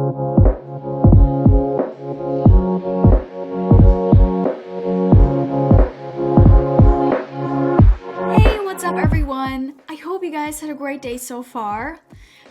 I hope you guys had a great day so far.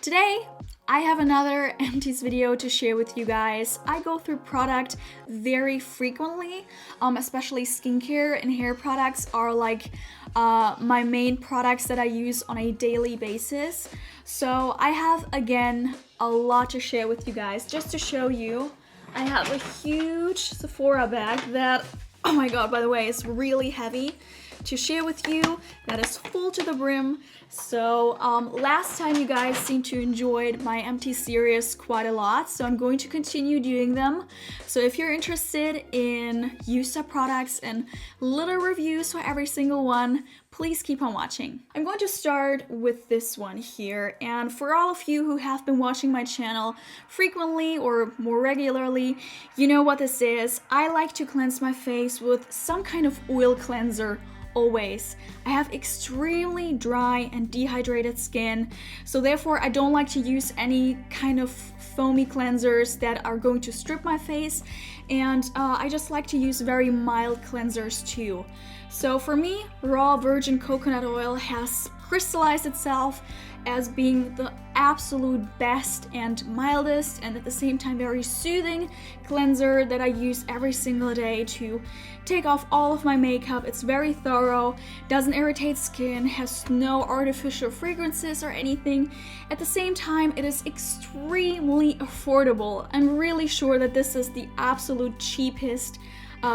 Today, I have another Empties video to share with you guys. I go through product very frequently, especially skincare and hair products are like my main products that I use on a daily basis. So I have, again, a lot to share with you guys. Just to show you, I have a huge Sephora bag that, oh my god, by the way, is really heavy to share with you, that is full to the brim. So last time you guys seemed to enjoy my empty series quite a lot, so I'm going to continue doing them. So if you're interested in used up products and little reviews for every single one, please keep on watching. I'm going to start with this one here, and for all of you who have been watching my channel frequently or more regularly, you know what this is. I like to cleanse my face with some kind of oil cleanser. Always. I have extremely dry and dehydrated skin, so therefore I don't like to use any kind of foamy cleansers that are going to strip my face, and I just like to use very mild cleansers too. So for me, raw virgin coconut oil has crystallized itself as being the absolute best and mildest and at the same time very soothing cleanser that I use every single day to take off all of my makeup. It's very thorough, doesn't irritate skin, has no artificial fragrances or anything. At the same time, it is extremely affordable. I'm really sure that this is the absolute cheapest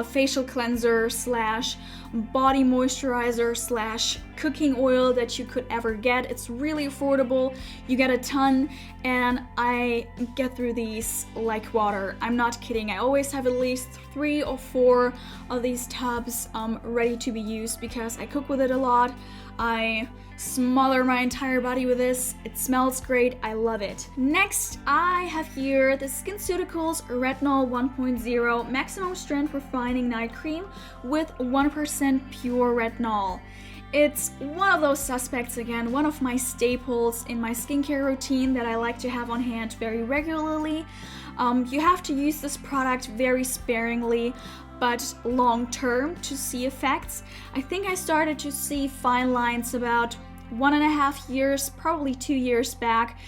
facial cleanser slash body moisturizer slash cooking oil that you could ever get. It's really affordable. You get a ton, and I get through these like water. I'm not kidding. I always have at least 3 or 4 of these tubs ready to be used because I cook with it a lot. I smother my entire body with this. It smells great. I love it. Next, I have here the Skinceuticals Retinol 1.0 Maximum Strength Refining Night Cream with 1% pure retinol. It's one of those suspects, again, one of my staples in my skincare routine that I like to have on hand very regularly. You have to use this product very sparingly, but long term to see effects. I think I started to see fine lines about 1.5 years, probably 2 years back,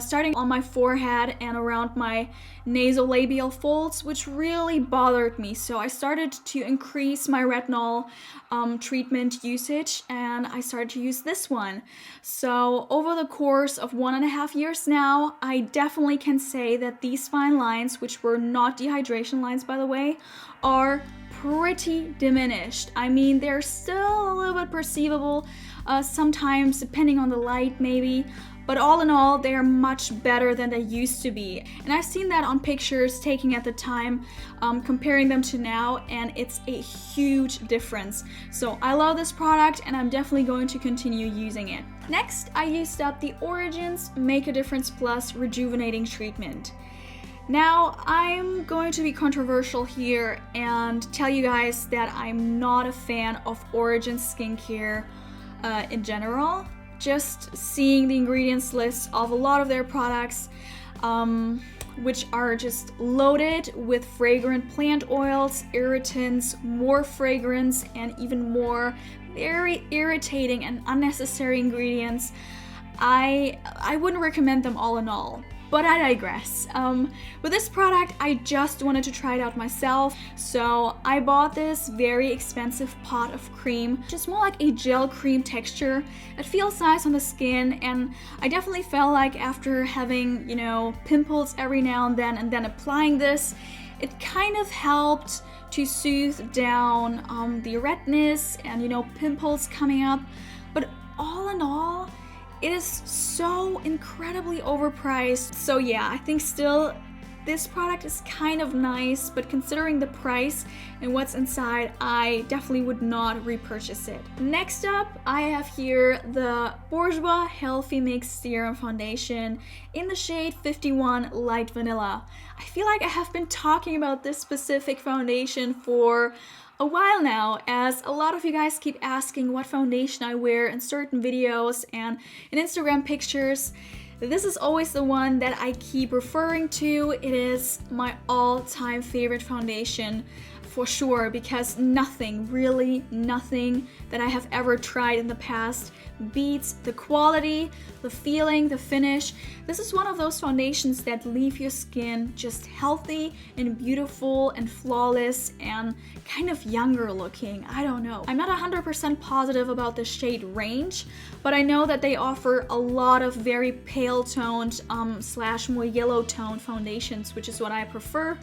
starting on my forehead and around my nasolabial folds, which really bothered me. So I started to increase my retinol treatment usage, and I started to use this one. So over the course of 1.5 years now, I definitely can say that these fine lines, which were not dehydration lines by the way, are pretty diminished. I mean, they're still a little bit perceivable, sometimes depending on the light maybe, but all in all, they are much better than they used to be. And I've seen that on pictures taken at the time, comparing them to now, and it's a huge difference. So I love this product, and I'm definitely going to continue using it. Next, I used up the Origins Make a Difference Plus Rejuvenating Treatment. Now, I'm going to be controversial here and tell you guys that I'm not a fan of Origins skincare in general. Just seeing the ingredients list of a lot of their products, which are just loaded with fragrant plant oils, irritants, more fragrance, and even more very irritating and unnecessary ingredients. I wouldn't recommend them all in all. But I digress. With this product, I just wanted to try it out myself, so I bought this very expensive pot of cream, just more like a gel cream texture. It feels nice on the skin, and I definitely felt like after having, you know, pimples every now and then applying this, it kind of helped to soothe down the redness and, you know, pimples coming up. But all in all, it is so incredibly overpriced. So yeah, I think still this product is kind of nice, but considering the price and what's inside, I definitely would not repurchase it. Next up, I have here the Bourjois Healthy Mix Serum Foundation in the shade 51 Light Vanilla. I feel like I have been talking about this specific foundation for a while now, as a lot of you guys keep asking what foundation I wear in certain videos and in Instagram pictures. This is always the one that I keep referring to. It is my all-time favorite foundation for sure, because nothing, really nothing that I have ever tried in the past beats the quality, the feeling, the finish. This is one of those foundations that leave your skin just healthy and beautiful and flawless and kind of younger looking. I don't know. I'm not 100% positive about the shade range, but I know that they offer a lot of very pale toned slash more yellow toned foundations, which is what I prefer.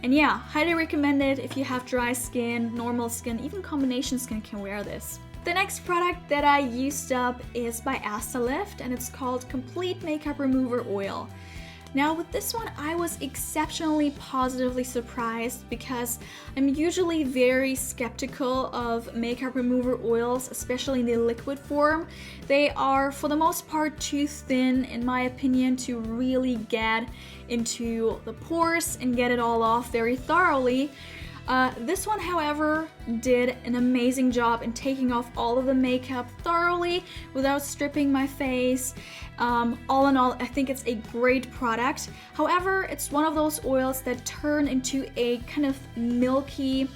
And yeah, highly recommend it if you have dry skin, normal skin, even combination skin can wear this. The next product that I used up is by Astalift, and it's called Complete Makeup Remover Oil. Now with this one, I was exceptionally positively surprised because I'm usually very skeptical of makeup remover oils, especially in the liquid form. They are, for the most part, too thin, in my opinion, to really get into the pores and get it all off very thoroughly. This one, however, did an amazing job in taking off all of the makeup thoroughly without stripping my face. All in all, I think it's a great product. However, it's one of those oils that turn into a kind of milky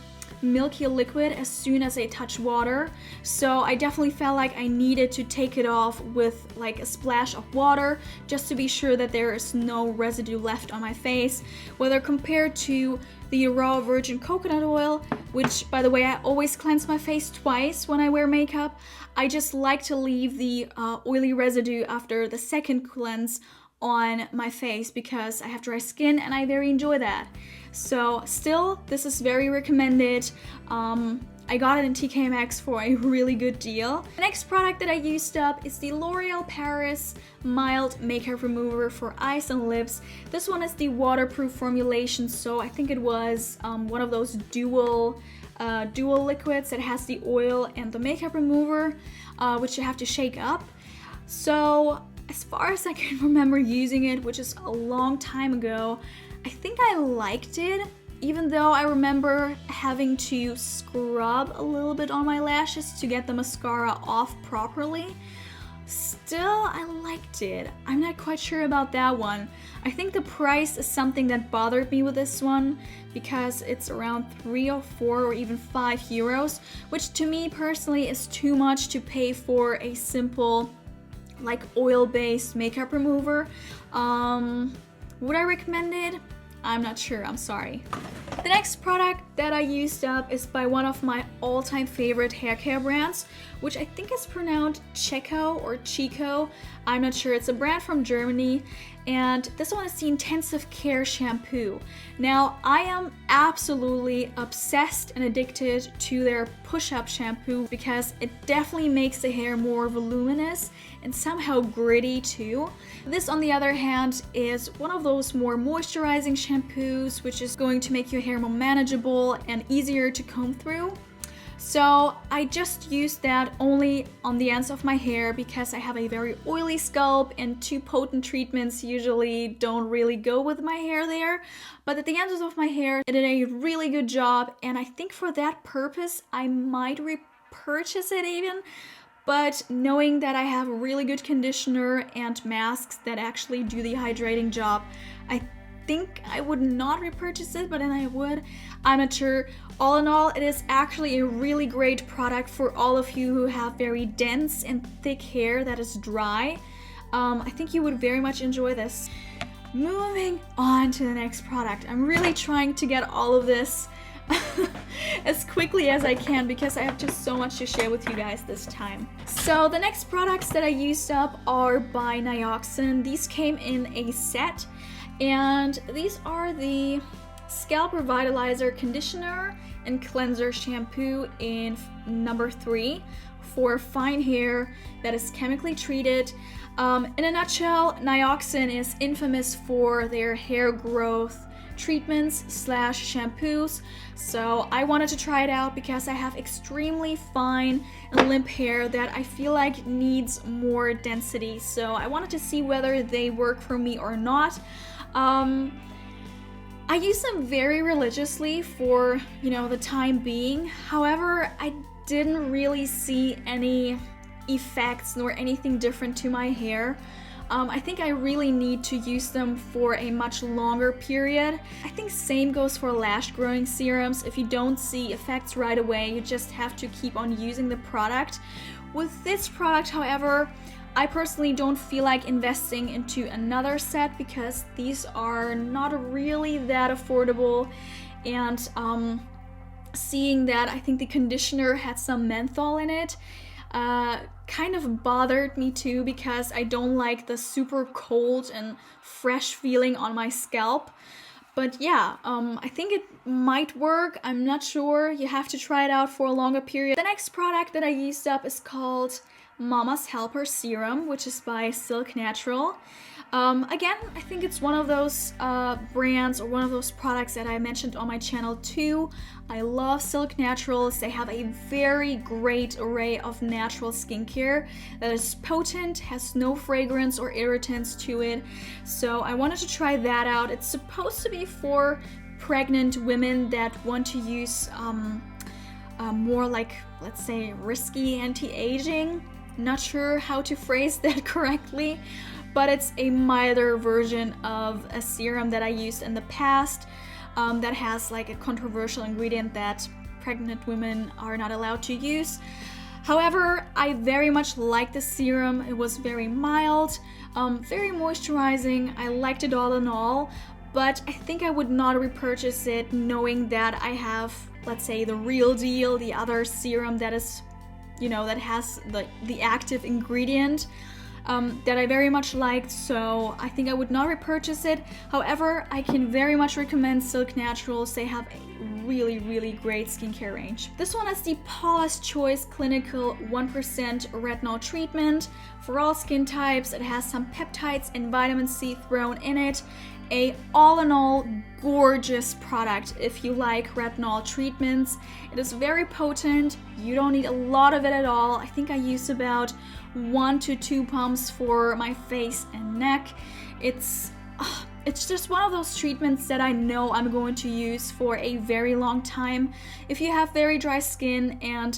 liquid as soon as they touch water. So I definitely felt like I needed to take it off with like a splash of water just to be sure that there is no residue left on my face. Whether compared to the raw virgin coconut oil, which by the way, I always cleanse my face twice when I wear makeup. I just like to leave the oily residue after the second cleanse on my face because I have dry skin and I very enjoy that. So still, this is very recommended. I got it in TK Maxx for a really good deal. The next product that I used up is the L'Oreal Paris Mild Makeup Remover for eyes and lips. This one is the waterproof formulation, so I think it was one of those dual liquids that has the oil and the makeup remover, which you have to shake up. So as far as I can remember using it, which is a long time ago, I think I liked it, even though I remember having to scrub a little bit on my lashes to get the mascara off properly. Still, I liked it. I'm not quite sure about that one. I think the price is something that bothered me with this one because it's around 3 or 4 or even 5 euros, which to me personally is too much to pay for a simple like oil-based makeup remover. Would I recommend it? I'm not sure, I'm sorry. The next product that I used up is by one of my all-time favorite hair care brands, which I think is pronounced Checo or Chico. I'm not sure. It's a brand from Germany, and this one is the Intensive Care Shampoo. Now, I am absolutely obsessed and addicted to their push-up shampoo because it definitely makes the hair more voluminous and somehow gritty too. This, on the other hand, is one of those more moisturizing shampoos, which is going to make your hair more manageable and easier to comb through. So I just use that only on the ends of my hair because I have a very oily scalp and too potent treatments usually don't really go with my hair there. But at the ends of my hair, it did a really good job, and I think for that purpose I might repurchase it even. But knowing that I have a really good conditioner and masks that actually do the hydrating job, I think I would not repurchase it, but then I would. I'm not sure. All in all, it is actually a really great product for all of you who have very dense and thick hair that is dry. I think you would very much enjoy this. Moving on to the next product. I'm really trying to get all of this as quickly as I can because I have just so much to share with you guys this time. So the next products that I used up are by Nioxin. These came in a set, and these are the Scalp Revitalizer Conditioner and Cleanser Shampoo in number 3 for fine hair that is chemically treated. In a nutshell, Nioxin is infamous for their hair growth treatments slash shampoos. So I wanted to try it out because I have extremely fine and limp hair that I feel like needs more density. So I wanted to see whether they work for me or not. I use them very religiously for, the time being. However, I didn't really see any effects nor anything different to my hair. I think I really need to use them for a much longer period. I think same goes for lash growing serums. If you don't see effects right away, you just have to keep on using the product. With this product, however, I personally don't feel like investing into another set because these are not really that affordable, and seeing that I think the conditioner had some menthol in it kind of bothered me too, because I don't like the super cold and fresh feeling on my scalp. But yeah, I think it might work. I'm not sure. You have to try it out for a longer period. The next product that I used up is called Mama's Helper Serum, which is by Silk Natural. Again, I think it's one of those brands or one of those products that I mentioned on my channel too. I love Silk Naturals. They have a very great array of natural skincare that is potent, has no fragrance or irritants to it. So I wanted to try that out. It's supposed to be for pregnant women that want to use more like, let's say, risky anti-aging. Not sure how to phrase that correctly, but it's a milder version of a serum that I used in the past that has like a controversial ingredient that pregnant women are not allowed to use. However, I very much like the serum. It was very mild, very moisturizing. I liked it all in all, but I think I would not repurchase it knowing that I have, let's say, the real deal, the other serum that is, you know, that has the active ingredient that I very much liked, so I think I would not repurchase it. However, I can very much recommend Silk Naturals. They have a really great skincare range. This one is the Paula's Choice Clinical 1% Retinol Treatment for all skin types. It has some peptides and vitamin C thrown in it. A all-in-all gorgeous product if you like retinol treatments. It is very potent. You don't need a lot of it at all. I think I use about 1 to 2 pumps for my face and neck. It's just one of those treatments that I know I'm going to use for a very long time. If you have very dry skin and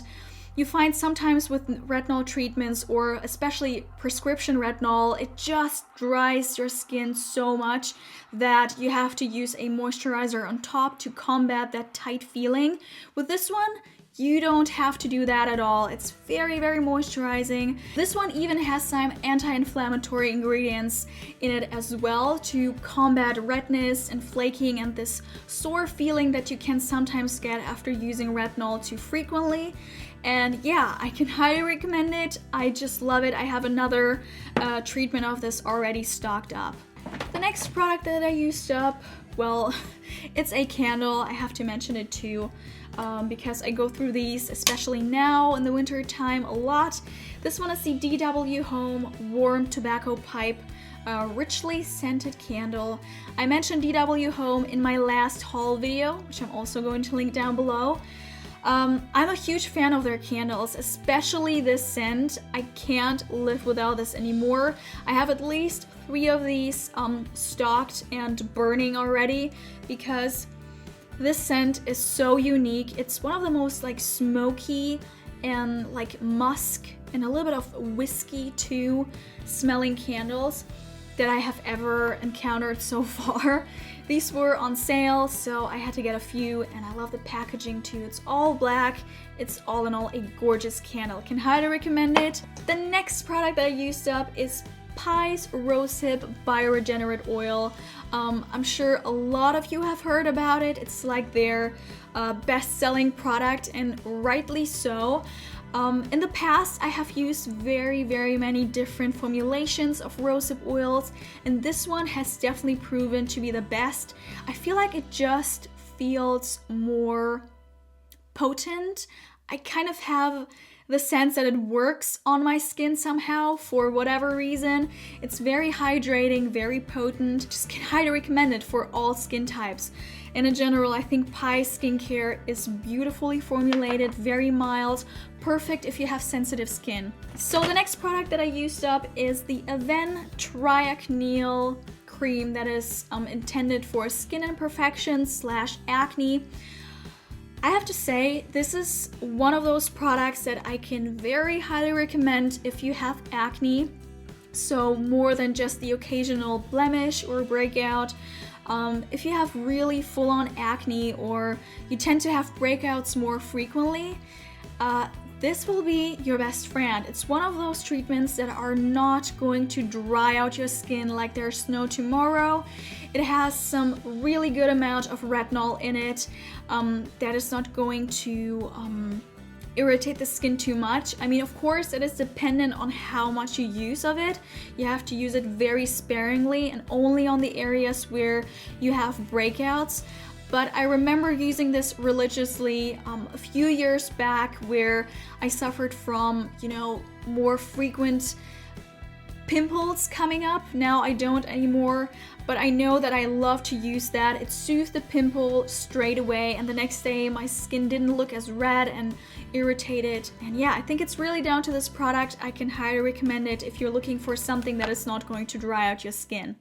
you find sometimes with retinol treatments, or especially prescription retinol, it just dries your skin so much that you have to use a moisturizer on top to combat that tight feeling. With this one, you don't have to do that at all. It's very moisturizing. This one even has some anti-inflammatory ingredients in it as well to combat redness and flaking and this sore feeling that you can sometimes get after using retinol too frequently. And yeah, I can highly recommend it. I just love it. I have another treatment of this already stocked up. The next product that I used up, well, it's a candle. I have to mention it too. Because I go through these, especially now in the winter time, a lot. This one is the DW Home Warm Tobacco Pipe Richly Scented Candle. I mentioned DW Home in my last haul video, which I'm also going to link down below. I'm a huge fan of their candles, especially this scent. I can't live without this anymore. I have at least 3 of these stocked and burning already because this scent is so unique. It's one of the most like smoky and like musk and a little bit of whiskey too smelling candles that I have ever encountered so far. These were on sale, so I had to get a few, and I love the packaging too. It's all black. It's all in all a gorgeous candle. Can highly recommend it. The next product that I used up is Pie's Rosehip Bioregenerate Oil. I'm sure a lot of you have heard about it. It's like their best-selling product, and rightly so. In the past, I have used very many different formulations of rosehip oils, and this one has definitely proven to be the best. I feel like it just feels more potent. I kind of have the sense that it works on my skin somehow for whatever reason. It's very hydrating, very potent. Just can highly recommend it for all skin types. And in general, I think Pie skincare is beautifully formulated, very mild, perfect if you have sensitive skin. So the next product that I used up is the Aven Triacneal cream that is intended for skin imperfections / acne. I have to say, this is one of those products that I can very highly recommend if you have acne. So more than just the occasional blemish or breakout. If you have really full-on acne or you tend to have breakouts more frequently, this will be your best friend. It's one of those treatments that are not going to dry out your skin like there's no tomorrow. It has some really good amount of retinol in it that is not going to irritate the skin too much. I mean, of course, it is dependent on how much you use of it. You have to use it very sparingly and only on the areas where you have breakouts. But I remember using this religiously a few years back where I suffered from, you know, more frequent pimples coming up. Now I don't anymore, but I know that I love to use that. It soothed the pimple straight away, and the next day my skin didn't look as red and irritated. And yeah, I think it's really down to this product. I can highly recommend it if you're looking for something that is not going to dry out your skin.